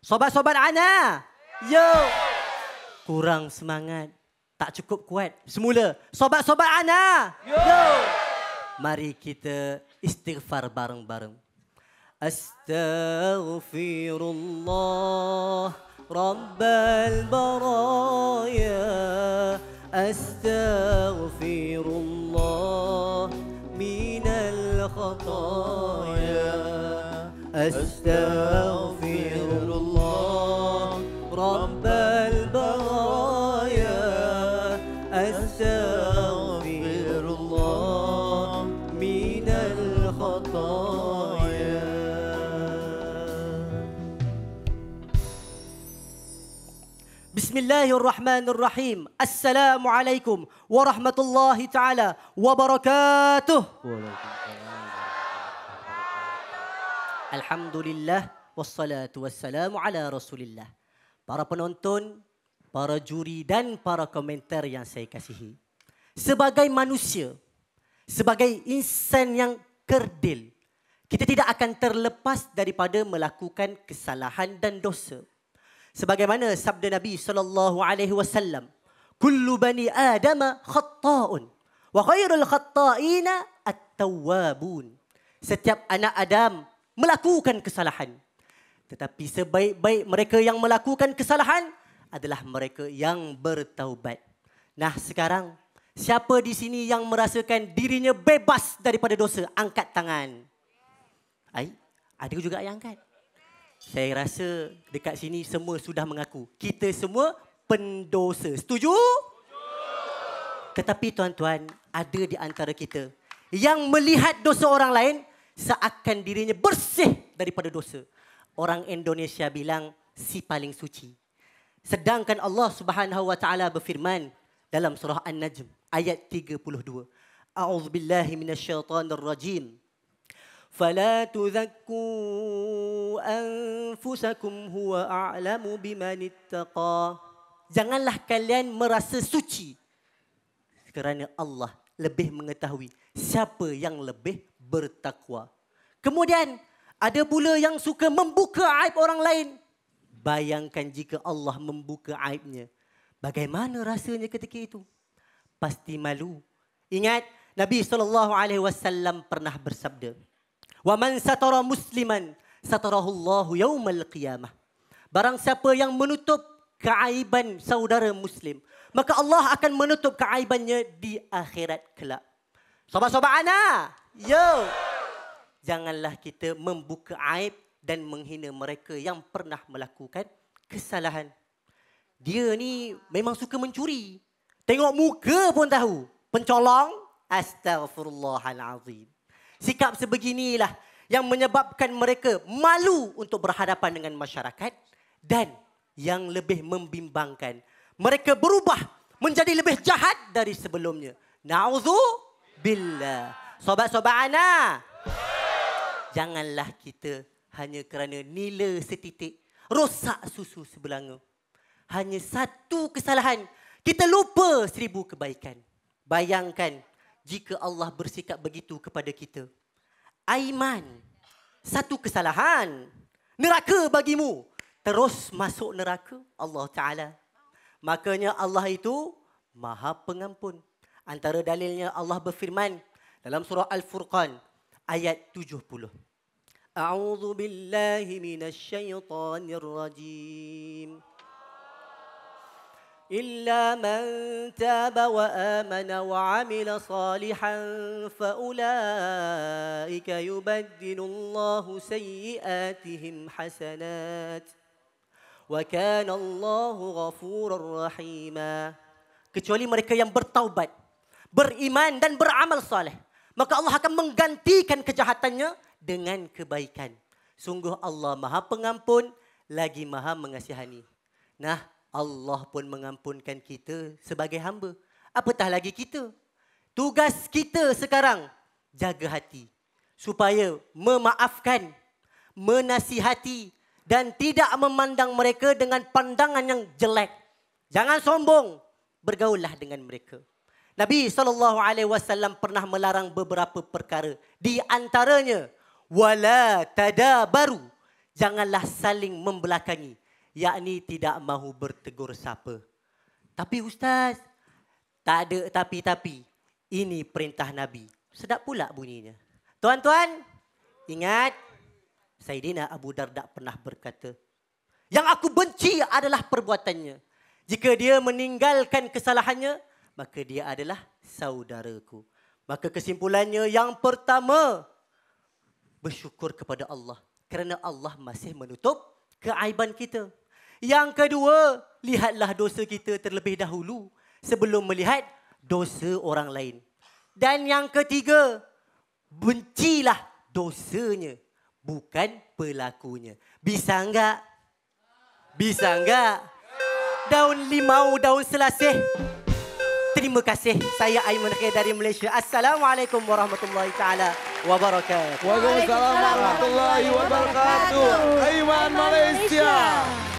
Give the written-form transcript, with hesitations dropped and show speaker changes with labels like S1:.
S1: Sobat-sobat Ana. Yo. Kurang semangat. Tak cukup kuat. Semula. Sobat-sobat Ana. Yo. Mari kita istighfar bareng-bareng. Astaghfirullah Rabbal baraya. Astaghfirullah minal khataya. Astaghfirullah Rabbal baraya. Astaghfirullah minal khataya. Bismillahirrahmanirrahim. Assalamualaikum warahmatullahi taala wabarakatuh. Alhamdulillah wassalatu wassalamu ala Rasulillah. Para penonton, para juri dan para komentar yang saya kasihi. Sebagai manusia, sebagai insan yang kerdil, kita tidak akan terlepas daripada melakukan kesalahan dan dosa. Sebagaimana sabda Nabi SAW, kullu bani Adam khatta'un wa khairul khatta'ina at-tawwabun. Setiap anak Adam melakukan kesalahan. Tetapi sebaik-baik mereka yang melakukan kesalahan adalah mereka yang bertaubat. Nah sekarang, siapa di sini yang merasakan dirinya bebas daripada dosa? Angkat tangan. Ada juga yang angkat. Saya rasa dekat sini semua sudah mengaku. Kita semua pendosa. Setuju? Tetapi tuan-tuan, ada di antara kita yang melihat dosa orang lain seakan dirinya bersih daripada dosa. Orang Indonesia bilang si paling suci. Sedangkan Allah Subhanahu wa taala berfirman dalam surah An-Najm ayat 32. A'udzubillahi minasyaitonirrajim. Fala tuzakku anfusakum huwa a'lamu bimanittaqa. Janganlah kalian merasa suci kerana Allah lebih mengetahui siapa yang lebih bertakwa. Kemudian ada pula yang suka membuka aib orang lain. Bayangkan jika Allah membuka aibnya. Bagaimana rasanya ketika itu? Pasti malu. Ingat Nabi SAW pernah bersabda, wa man satara musliman satarahullahu yaumal qiyamah. Barang siapa yang menutup keaiban saudara muslim, maka Allah akan menutup keaibannya di akhirat kelak. Sobat-sobat Ana, yo. Janganlah kita membuka aib dan menghina mereka yang pernah melakukan kesalahan. Dia ni memang suka mencuri. Tengok muka pun tahu. Pencolong, astaghfirullahalazim. Sikap sebeginilah yang menyebabkan mereka malu untuk berhadapan dengan masyarakat. Dan yang lebih membimbangkan, mereka berubah menjadi lebih jahat dari sebelumnya. Na'udzubillah. Sobat-sobat Ana, janganlah kita hanya kerana nila setitik rosak susu sebelanga. Hanya satu kesalahan, kita lupa 1000 kebaikan. Bayangkan jika Allah bersikap begitu kepada kita. Aiman, satu kesalahan, neraka bagimu. Terus masuk neraka Allah Ta'ala. Makanya Allah itu Maha Pengampun. Antara dalilnya Allah berfirman dalam surah Al-Furqan ayat 70. A'udzu billahi minasyaitonir rajim. إلا من تاب وآمن وعمل صالحا فأولئك يبدل الله سيئاتهم حسنات وكان الله غفورا رحيما. Kecuali mereka yang bertaubat, beriman dan beramal saleh, maka Allah akan menggantikan kejahatannya dengan kebaikan. Sungguh Allah Maha Pengampun lagi Maha Mengasihani. Nah, Allah pun mengampunkan kita sebagai hamba. Apatah lagi kita. Tugas kita sekarang, jaga hati. Supaya memaafkan, menasihati dan tidak memandang mereka dengan pandangan yang jelek. Jangan sombong, bergaullah dengan mereka. Nabi SAW pernah melarang beberapa perkara. Di antaranya, wala tadabaru. janganlah saling membelakangi, yakni tidak mahu bertegur sapa. Tapi Ustaz, tak ada tapi-tapi. Ini perintah Nabi. Sedap pula bunyinya. Tuan-tuan, ingat, Saidina Abu Darda pernah berkata, yang aku benci adalah perbuatannya. Jika dia meninggalkan kesalahannya, maka dia adalah saudaraku. Maka kesimpulannya yang pertama, bersyukur kepada Allah. Kerana Allah masih menutup keaiban kita. Yang kedua, lihatlah dosa kita terlebih dahulu sebelum melihat dosa orang lain. Dan yang ketiga, bencilah dosanya, bukan pelakunya. Bisa enggak? Bisa enggak? Daun limau, daun selasih. Terima kasih. Saya Aiman Khair dari Malaysia. Assalamualaikum warahmatullahi taala wabarakatuh.
S2: Waalaikumsalam warahmatullahi wabarakatuh. Aiman Malaysia.